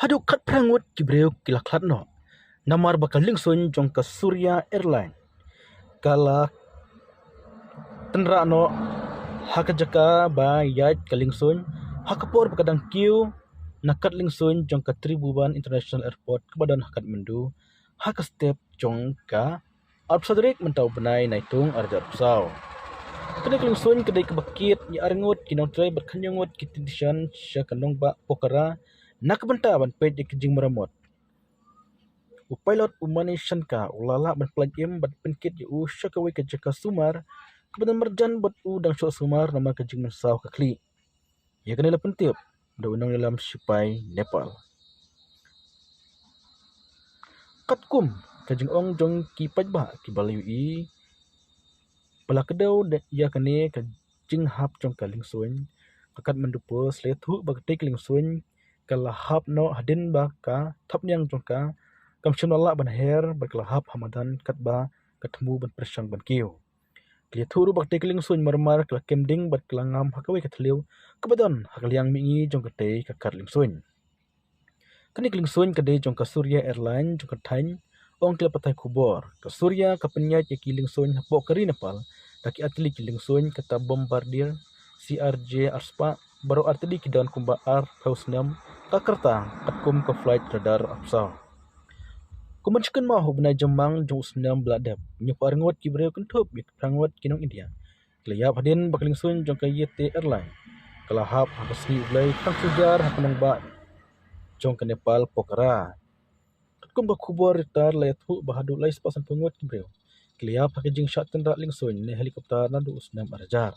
Haduk kat prangut kibreu kilaklat no. Namar bakal lingsun jong ke Surya Airline. Kala tenra no haka jaka ba yat kalingsun hakapor bakadang kiu nakat lingsun jong ke Tribhuvan International Airport kebadan hakat mendu haka step jong ka Arpsadrik mentau benai naitung arja arpsau. Kedai kelingsun kedai kebakit ya arengut kinong tray berkanyongut kitidisyan sya kanong ba pokara nak benta ban pet di kejing meramot. Upilot umanisyan ka ulala ban pelajim ban penkit yu sya kawai kejaka sumar kebadan merjan bat u dang syok sumar nama kejing mensau kakli. Ya kenala pentiup da unang dalam sipai Nepal. Katkum kejing ong jong ki pajba ki balayu i pala kedau ya kene kejing hap jong kalingsun kakat mendupo sletu bakte kalingsun kala hap no hadin ba ka thap nyang jong ka kam chunala ban her bakla hap hamadan katba katmu ban persang ban kiu klia thuru bakte kalingsun marmar kala kemding bat klangam hakawi kathliu kebadan hakliang mingi jong kate kakat lingsun kani kalingsun kade jong ka Surya Airline jong kathain ong kila patai kubor ka Surya ka penyat ya kilingsun hapo kari Nepal taki atli kilingsun kata bombardier CRJ Arspa baru artedi kidan kumba ar hausnam kakarta katkum ka flight radar apsa kumanchkan ma hubna jamang jong usnam bladap nyu parangot kibreu kentup bit prangot kinong India klayap hadin baklingsun jong ka YT Airline kalahap hakasni ulai kang sujar hakanang ba jong ka Nepal pokara katkum ba kubor ritar layat hu bahadu lais pasan pungut kibreu klayap hakajing syatan ra lingsun ne helikopter na du usnam arjar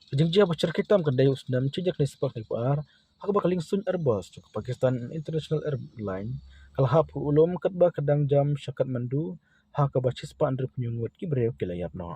kejingja bacar kitam kedai usnam cijak ni sepak ni par hak bakaling sun Airbus ke Pakistan International Airline kalahap ulum katba kadang jam syakat mandu hak bacis pa andre penyungut kibreu kilayap no